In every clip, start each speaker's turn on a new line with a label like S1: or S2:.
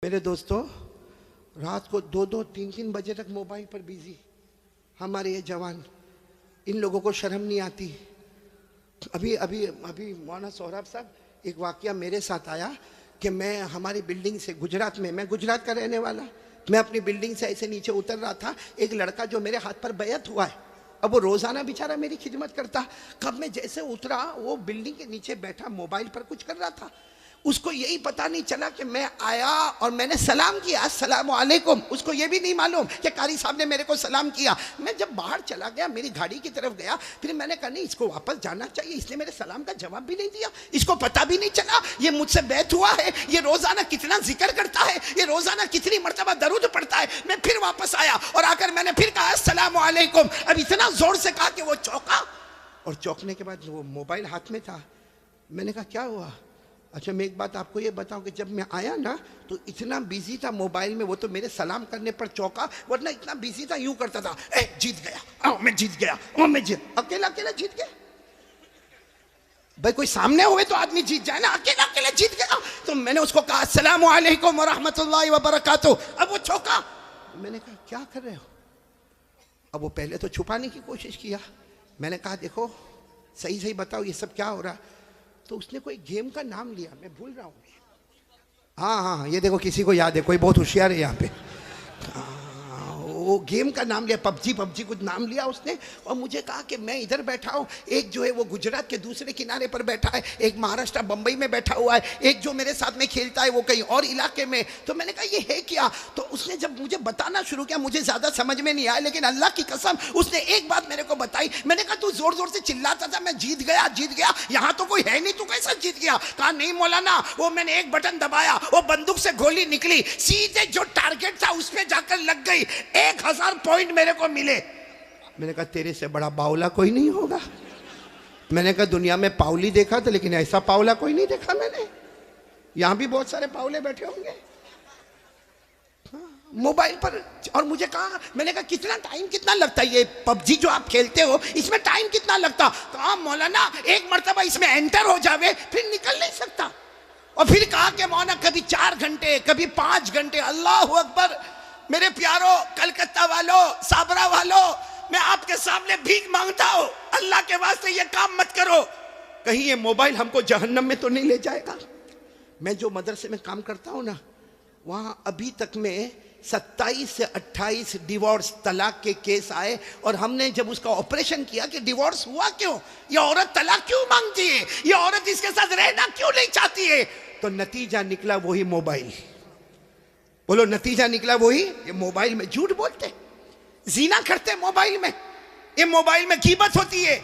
S1: मेरे दोस्तों, रात को 2-2, 3-3 बजे तक मोबाइल पर बिजी हमारे ये जवान, इन लोगों को शर्म नहीं आती। अभी अभी अभी मौलाना सोहराब साहब, एक वाकया मेरे साथ आया कि मैं हमारी बिल्डिंग से गुजरात में, मैं गुजरात का रहने वाला, मैं अपनी बिल्डिंग से ऐसे नीचे उतर रहा था। एक लड़का जो मेरे हाथ पर बैत हुआ है, अब वो रोज़ाना बेचारा मेरी खिदमत करता, कब मैं जैसे उतरा वो बिल्डिंग के नीचे बैठा मोबाइल पर कुछ कर रहा था। उसको यही पता नहीं चला कि मैं आया और मैंने सलाम किया, अस्सलाम वालेकुम। उसको ये भी नहीं मालूम कि कारी साहब ने मेरे को सलाम किया। मैं जब बाहर चला गया, मेरी गाड़ी की तरफ गया, फिर मैंने कहा नहीं, इसको वापस जाना चाहिए, इसने मेरे सलाम का जवाब भी नहीं दिया, इसको पता भी नहीं चला ये मुझसे बैत हुआ है, ये रोजाना कितना जिक्र करता है, ये रोजाना कितनी मर्तबा दरूद पढ़ता है। मैं फिर वापस आया और आकर मैंने फिर कहा अस्सलाम वालेकुम। अब इतना जोर से कहा कि वो चौंका, और चौंकने के बाद वो मोबाइल हाथ में था। मैंने कहा क्या हुआ? अच्छा, मैं एक बात आपको ये बताऊं कि जब मैं आया ना तो इतना बिजी था मोबाइल में, वो तो मेरे सलाम करने पर चौंका, वरना इतना बिजी था यूं करता था, जीत गया, मैं जीत गया, मैं जीत, अकेला अकेला जीत गया। भाई कोई सामने हुए तो आदमी जीत जाए ना, अकेला अकेला जीत गया। तो मैंने उसको कहा अस्सलाम वालेकुम व रहमतुल्लाहि व बरकातुहू। अब वो चौंका। मैंने कहा क्या कर रहे हो? अब वो पहले तो छुपाने की कोशिश किया। मैंने कहा देखो सही सही बताओ ये सब क्या हो रहा? तो उसने कोई गेम का नाम लिया, मैं भूल रहा हूँ। हाँ, ये देखो किसी को याद है, कोई बहुत होशियार है यहाँ पे। वो गेम का नाम लिया, पबजी कुछ नाम लिया उसने, और मुझे कहा कि मैं इधर बैठा हूँ, एक जो है वो गुजरात के दूसरे किनारे पर बैठा है, एक महाराष्ट्र बम्बई में बैठा हुआ है, एक जो मेरे साथ में खेलता है वो कहीं और इलाके में। तो मैंने कहा ये है क्या? तो उसने जब मुझे बताना शुरू किया, मुझे ज़्यादा समझ में नहीं आया, लेकिन अल्लाह की कसम उसने एक बात मेरे को बताई। मैंने कहा तू जोर जोर से चिल्लाता था मैं जीत गया जीत गया, यहाँ तो कोई है नहीं, तू कैसा जीत गया? कहा नहीं मौलाना, वो मैंने एक बटन दबाया, वो बंदूक से गोली निकली, सीधे जो टारगेट था उस पर जाकर लग गई, 1000 पॉइंट मेरे को मिले। मैंने कहा तेरे से बड़ा बावला कोई नहीं होगा। मैंने कहा दुनिया में पावली देखा था, लेकिन ऐसा पावला कोई नहीं देखा मैंने। यहां भी बहुत सारे पावले बैठे होंगे मोबाइल पर। और मुझे कहा, मैंने कहा कितना लगता है ये पबजी जो आप खेलते हो, इसमें टाइम कितना लगता? कहा मौलाना एक मर्तबा इसमें एंटर हो जावे फिर निकल नहीं सकता। और फिर कहा कि मौलाना कभी 4 घंटे कभी 5 घंटे। अल्लाह अकबर। मेरे प्यारो कलकत्ता वालों, साबरा वालों, मैं आपके सामने भीख मांगता हूं, अल्लाह के वास्ते ये काम मत करो, कहीं ये मोबाइल हमको जहन्नम में तो नहीं ले जाएगा। मैं जो मदरसे में काम करता हूं ना, वहां अभी तक में 27 से 28 डिवोर्स तलाक के केस आए, और हमने जब उसका ऑपरेशन किया कि डिवोर्स हुआ क्यों, ये औरत तलाक क्यों मांगती है, ये औरत इसके साथ रहना क्यों नहीं चाहती है, तो नतीजा निकला वही मोबाइल। बोलो नतीजा निकला वही, ये मोबाइल में झूठ बोलते, जीना करते मोबाइल में, ये मोबाइल में गीबत होती है।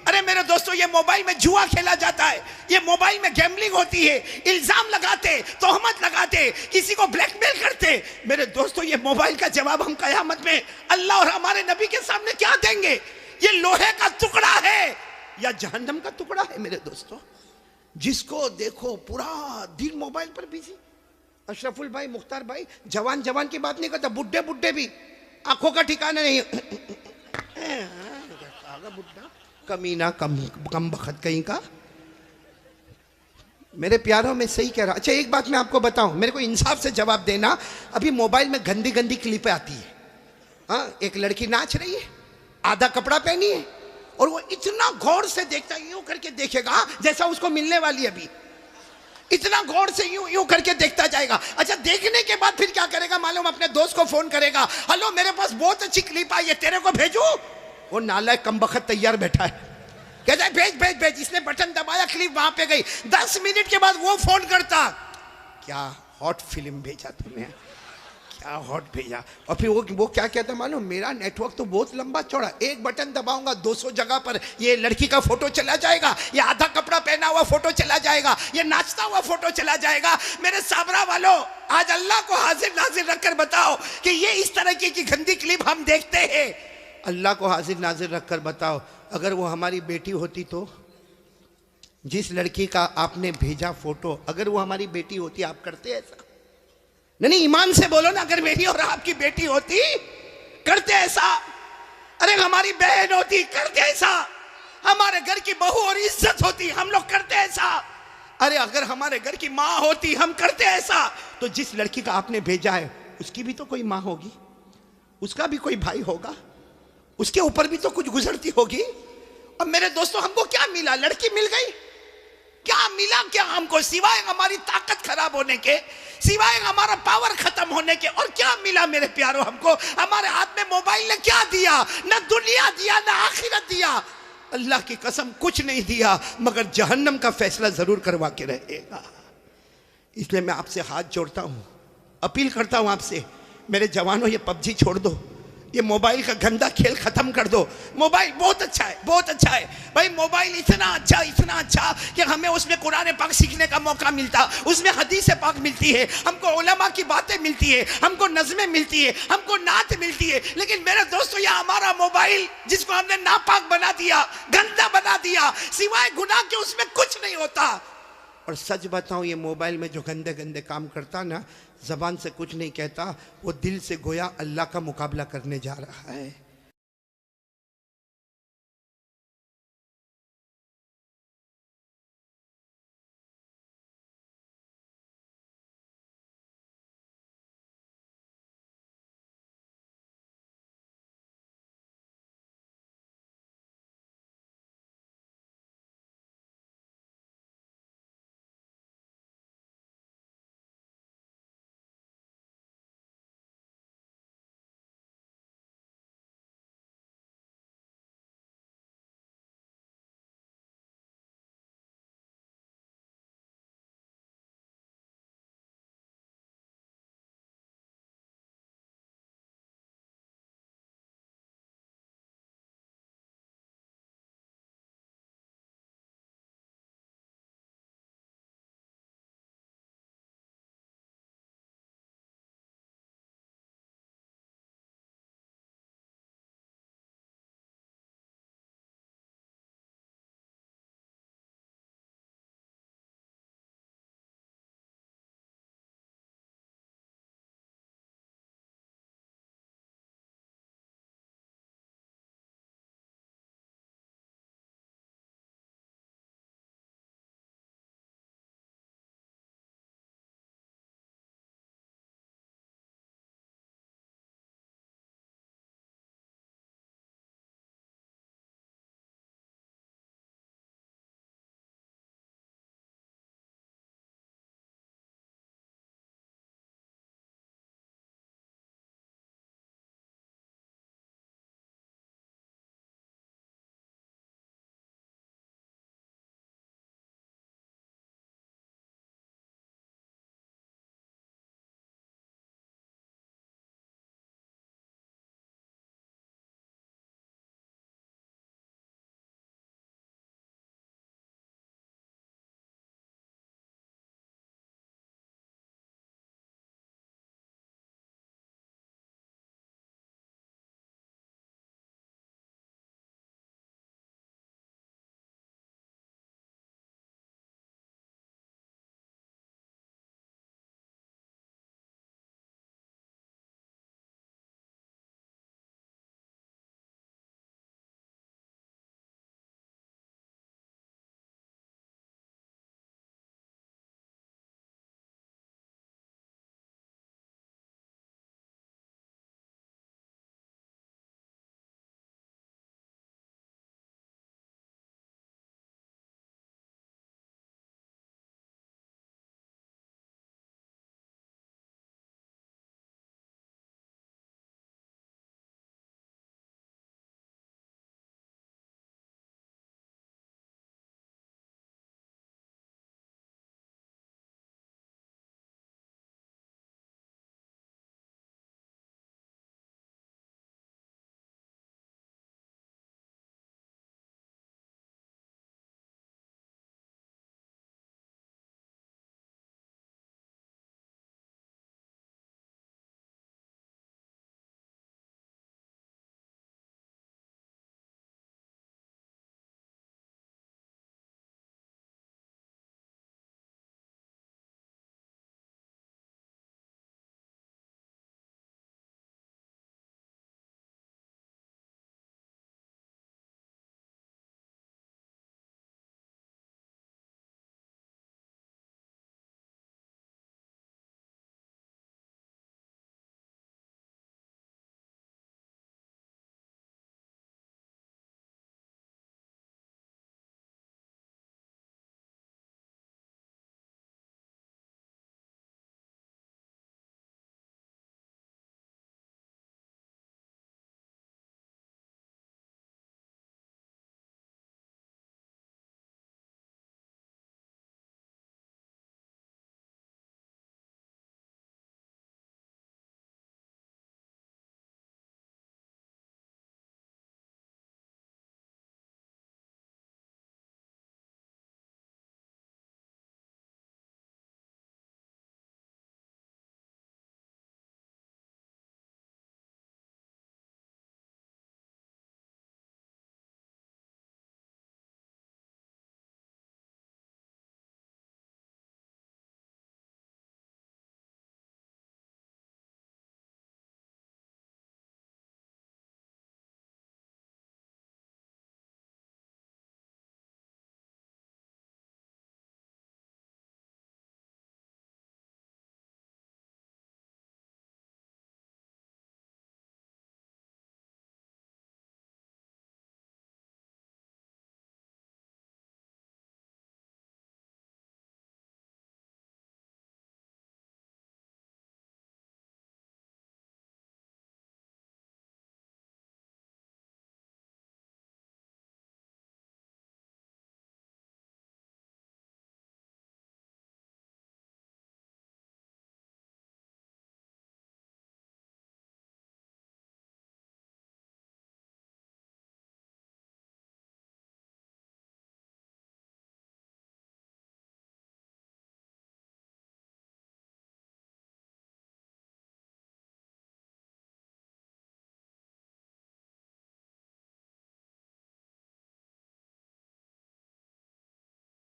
S1: अरे मेरे दोस्तों, ये मोबाइल में जुआ खेला जाता है, ये मोबाइल में गैम्बलिंग होती है, इल्जाम लगाते, तोहमत लगाते, किसी को ब्लैकमेल करते। मेरे दोस्तों, ये मोबाइल का जवाब हम कयामत में अल्लाह और हमारे नबी के सामने क्या देंगे? ये लोहे का टुकड़ा है या जहन्नम का टुकड़ा है? मेरे दोस्तों, जिसको देखो पूरा दिन मोबाइल पर बिजी। अशरफुल भाई, मुख्तार भाई, जवान जवान की बात नहीं करता, बुड्ढे बुड्ढे भी आंखों का ठिकाना नहीं। बुड्ढा कमीना, कम बखत कहीं का। मेरे प्यारों में सही कह रहा। अच्छा एक बात मैं आपको बताऊं, मेरे को इंसाफ से जवाब देना। अभी मोबाइल में गंदी गंदी क्लिपें आती है। हाँ, एक लड़की नाच रही है, आधा कपड़ा पहनी है, और वो इतना गौर से देखता है, यूं करके देखेगा जैसा उसको मिलने वाली अभी, इतना गौर से यूं यूं करके देखता जाएगा। अच्छा, देखने के बाद फिर क्या करेगा मालूम? अपने दोस्त को फोन करेगा, हेलो मेरे पास बहुत अच्छी क्लिप आई है, तेरे को भेजूं? वो नालायक कमबख्त तैयार बैठा है, कहता है भेज भेज भेज। इसने बटन दबाया, क्लिप वहां पे गई। 10 मिनट के बाद वो फोन करता, क्या हॉट फिल्म भेजा तुमने, क्या हॉट भेजा। और फिर वो क्या कहता मालूम? मेरा नेटवर्क तो बहुत लंबा चौड़ा, एक बटन दबाऊंगा 200 जगह पर ये लड़की का फोटो चला जाएगा, ये आधा कपड़ा पहना हुआ फोटो चला जाएगा, ये नाचता हुआ फोटो चला जाएगा। मेरे साबरा वालों, आज अल्लाह को हाजिर नाजिर रखकर बताओ कि ये इस तरह की गंदी क्लिप हम देखते हैं। अल्लाह को हाजिर नाजिर रखकर बताओ, अगर वो हमारी बेटी होती तो, जिस लड़की का आपने भेजा फोटो, अगर वो हमारी बेटी होती, आप करते ऐसा? नहीं, ईमान से बोलो ना, अगर मेरी और आपकी बेटी होती करते ऐसा? अरे हमारी बहन होती करते ऐसा? हमारे घर की बहू और इज्जत होती, हम लोग करते ऐसा? अरे अगर हमारे घर की माँ होती, हम करते ऐसा, तो जिस लड़की का आपने भेजा है उसकी भी तो कोई माँ होगी, उसका भी कोई भाई होगा, उसके ऊपर भी तो कुछ गुजरती होगी। और मेरे दोस्तों, हमको क्या मिला? लड़की मिल गई, क्या मिला? क्या हमको सिवाय हमारी ताकत खराब होने के, सिवाय हमारा पावर खत्म होने के, और क्या मिला मेरे प्यारों? हमको हमारे हाथ में मोबाइल ने क्या दिया? ना दुनिया दिया, ना आखिरत दिया। अल्लाह की कसम कुछ नहीं दिया, मगर जहन्नम का फैसला जरूर करवा के रहेगा। इसलिए मैं आपसे हाथ जोड़ता हूं, अपील करता हूं आपसे, मेरे जवानों, ये पबजी छोड़ दो, ये मोबाइल का गंदा खेल खत्म कर दो। मोबाइल बहुत अच्छा है, बहुत अच्छा है भाई, मोबाइल इतना अच्छा कि हमें उसमें कुरान पाक सीखने का मौका मिलता, उसमें हदीस पाक मिलती है, हमको उलमा की बातें मिलती है, हमको नज़में मिलती है, हमको नात मिलती है। लेकिन मेरे दोस्तों, यह हमारा मोबाइल जिसको हमने नापाक बना दिया, गंदा बना दिया, सिवाय गुनाह के उसमें कुछ नहीं होता। और सच बताऊं, ये मोबाइल में जो गंदे गंदे काम करता ना, जबान से कुछ नहीं कहता, वो दिल से गोया अल्लाह का मुकाबला करने जा रहा है।